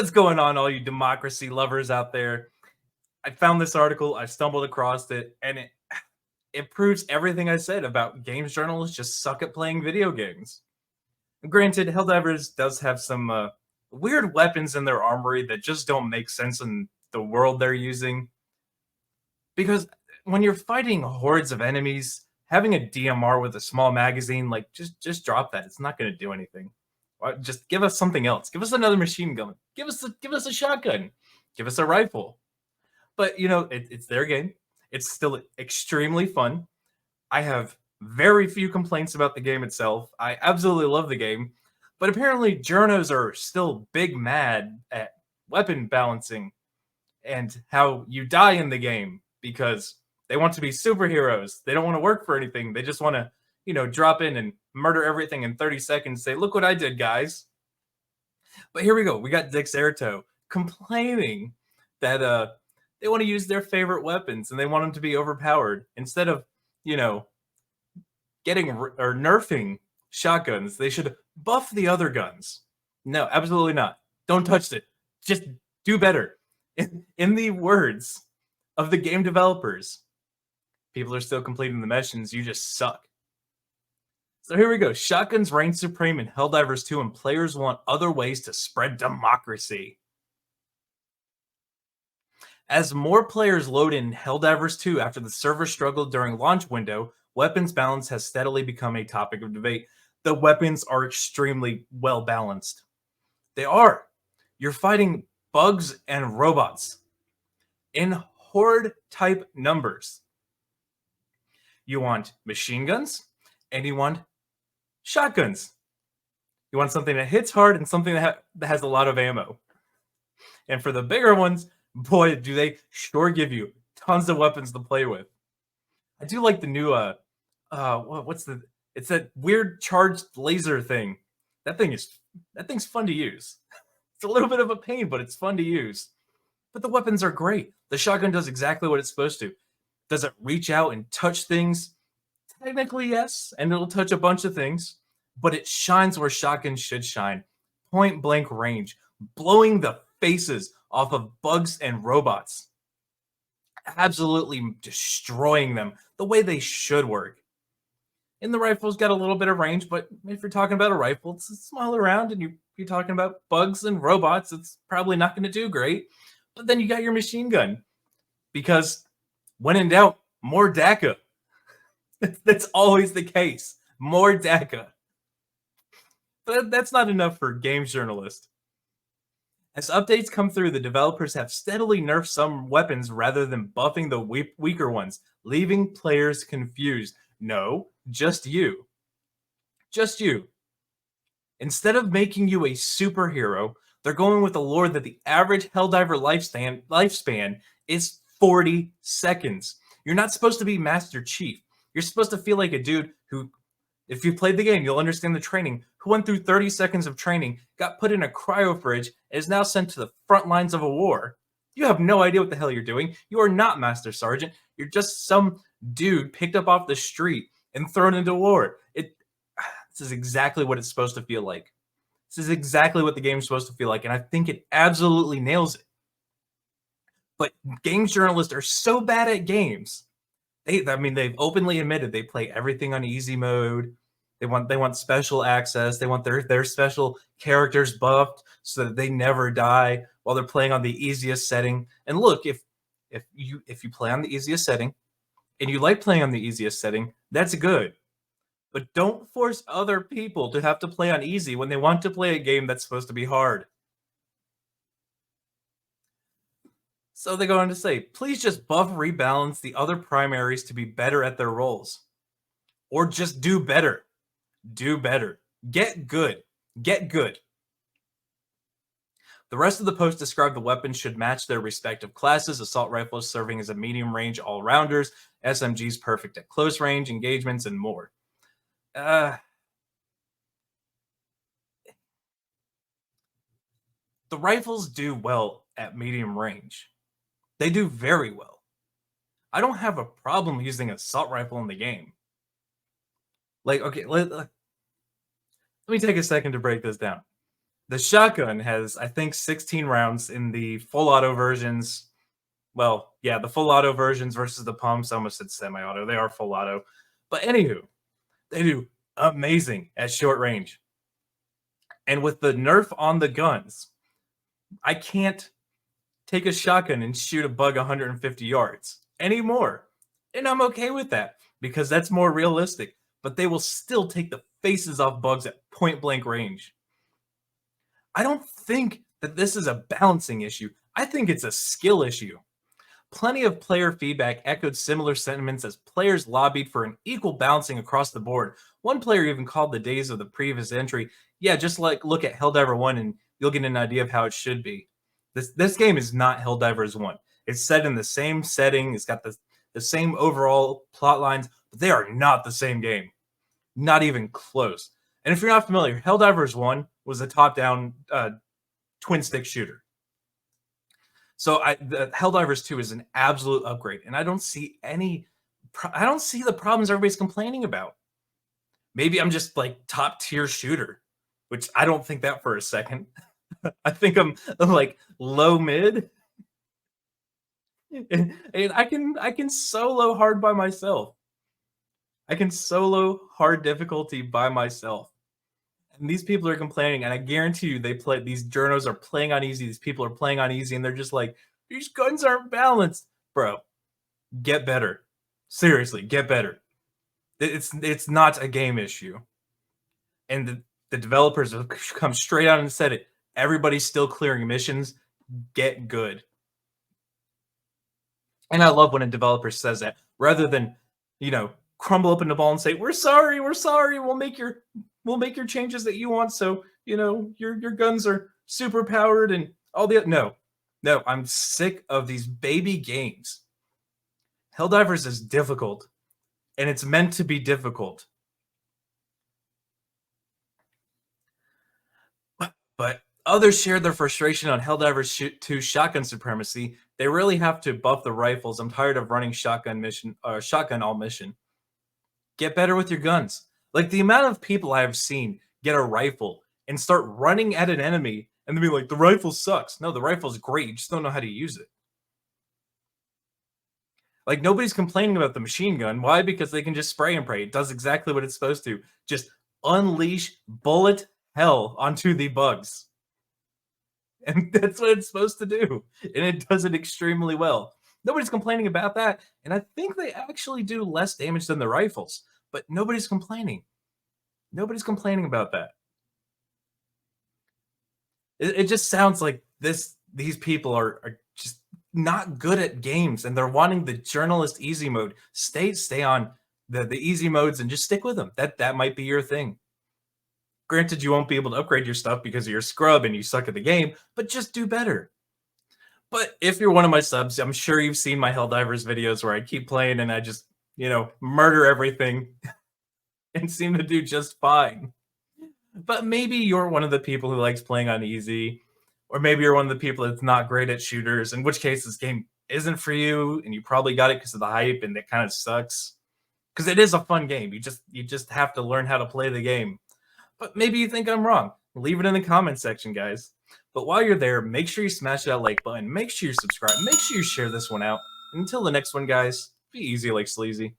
What's going on, all you democracy lovers out there? I found this article, I stumbled across it, and it proves everything I said about games journalists just suck at playing video games. Granted, Helldivers does have some weird weapons in their armory that just don't make sense in the world they're using. Because when you're fighting hordes of enemies, having a DMR with a small magazine, like just drop that. It's not going to do anything. Just give us something else. Give us another machine gun. Give us a shotgun. Give us a rifle. But it's their game. It's still extremely fun. I have very few complaints about the game itself. I absolutely love the game. But apparently Journos are still big mad at weapon balancing and how you die in the game because they want to be superheroes. They don't want to work for anything. They just want to, drop in and murder everything in 30 seconds. Say, look what I did, guys. But here we go. We got Dexerto complaining that they want to use their favorite weapons and they want them to be overpowered instead of, getting or nerfing shotguns. They should buff the other guns. No, absolutely not. Don't touch it. Just do better. In the words of the game developers, people are still completing the missions. You just suck. So here we go. Shotguns reign supreme in Helldivers 2, and players want other ways to spread democracy. As more players load in Helldivers 2 after the server struggled during launch window, weapons balance has steadily become a topic of debate. The weapons are extremely well balanced. They are. You're fighting bugs and robots in horde type numbers. You want machine guns and you want shotguns. You want something that hits hard and something that has a lot of ammo. And for the bigger ones, boy, do they sure give you tons of weapons to play with. I do like the new it's that weird charged laser thing. That thing's fun to use. It's a little bit of a pain, but it's fun to use. But the weapons are great. The shotgun does exactly what it's supposed to. Does it reach out and touch things? Technically, yes, and it'll touch a bunch of things, but it shines where shotguns should shine. Point blank range, blowing the faces off of bugs and robots. Absolutely destroying them the way they should work. And the rifle's got a little bit of range, but if you're talking about a rifle, it's a smaller round, and you're talking about bugs and robots, it's probably not going to do great. But then you got your machine gun, because when in doubt, more DACA. That's always the case. More DACA. But that's not enough for games journalists. As updates come through, the developers have steadily nerfed some weapons rather than buffing the weaker ones, leaving players confused. No, just you. Just you. Instead of making you a superhero, they're going with the lore that the average Helldiver lifespan is 40 seconds. You're not supposed to be Master Chief. You're supposed to feel like a dude who, if you played the game, you'll understand the training, who went through 30 seconds of training, got put in a cryo fridge, and is now sent to the front lines of a war. You have no idea what the hell you're doing. You are not Master Sergeant. You're just some dude picked up off the street and thrown into war. This is exactly what it's supposed to feel like. This is exactly what the game's supposed to feel like, and I think it absolutely nails it. But games journalists are so bad at games. They've openly admitted they play everything on easy mode. They want special access. They want their special characters buffed so that they never die while they're playing on the easiest setting. And look, if you play on the easiest setting and you like playing on the easiest setting, that's good. But don't force other people to have to play on easy when they want to play a game that's supposed to be hard. So they go on to say, please just buff rebalance the other primaries to be better at their roles. Or just do better. Do better. Get good. Get good. The rest of the post described the weapons should match their respective classes, assault rifles serving as a medium-range all-rounders, SMGs perfect at close range engagements, and more. The rifles do well at medium range. They do very well. I don't have a problem using an assault rifle in the game. Like, okay, let me take a second to break this down. The shotgun has, I think, 16 rounds in the full auto versions. Well, yeah, the full auto versions versus the pumps. I almost said semi-auto. They are full auto. But anywho, they do amazing at short range. And with the nerf on the guns, I can't take a shotgun and shoot a bug 150 yards anymore. And I'm okay with that because that's more realistic. But they will still take the faces off bugs at point blank range. I don't think that this is a balancing issue. I think it's a skill issue. Plenty of player feedback echoed similar sentiments as players lobbied for an equal balancing across the board. One player even called the days of the previous entry, yeah, just like look at Helldiver 1 and you'll get an idea of how it should be. This game is not Helldivers 1. It's set in the same setting, it's got the same overall plot lines, but they are not the same game. Not even close. And if you're not familiar, Helldivers 1 was a top-down twin stick shooter. So the Helldivers 2 is an absolute upgrade, and I don't see the problems everybody's complaining about. Maybe I'm just like top tier shooter, which I don't think that for a second. I think I'm like low mid, and I can solo hard by myself. I can solo hard difficulty by myself. And these people are complaining, and I guarantee you these journos are playing on easy. These people are playing on easy, and they're just like, these guns aren't balanced. Bro, get better. Seriously, get better. It's not a game issue. And the developers have come straight out and said it. Everybody's still clearing missions. Get good. And I love when a developer says that, rather than, crumble up in the ball and say, we're sorry, we'll make your changes that you want, so your guns are super powered and all the no, I'm sick of these baby games. Helldivers is difficult, and it's meant to be difficult. But others shared their frustration on Helldivers 2 shotgun supremacy. They really have to buff the rifles. I'm tired of running shotgun all mission. Get better with your guns. Like, the amount of people I have seen get a rifle and start running at an enemy and then be like, the rifle sucks. No, the rifle's great. You just don't know how to use it. Like, nobody's complaining about the machine gun. Why? Because they can just spray and pray. It does exactly what it's supposed to. Just unleash bullet hell onto the bugs. And that's what it's supposed to do. And it does it extremely well. Nobody's complaining about that. And I think they actually do less damage than the rifles. But nobody's complaining. Nobody's complaining about that. It just sounds like these people are just not good at games, and they're wanting the journalist easy mode. Stay on the easy modes and just stick with them. That might be your thing. Granted, you won't be able to upgrade your stuff because you're a scrub and you suck at the game, but just do better. But if you're one of my subs, I'm sure you've seen my Helldivers videos where I keep playing and I just, murder everything and seem to do just fine. But maybe you're one of the people who likes playing on easy, or maybe you're one of the people that's not great at shooters, in which case this game isn't for you, and you probably got it because of the hype, and it kind of sucks. Because it is a fun game. You just have to learn how to play the game. But maybe you think I'm wrong. Leave it in the comment section, guys. But while you're there, make sure you smash that like button. Make sure you subscribe. Make sure you share this one out. And until the next one, guys, be easy like sleazy.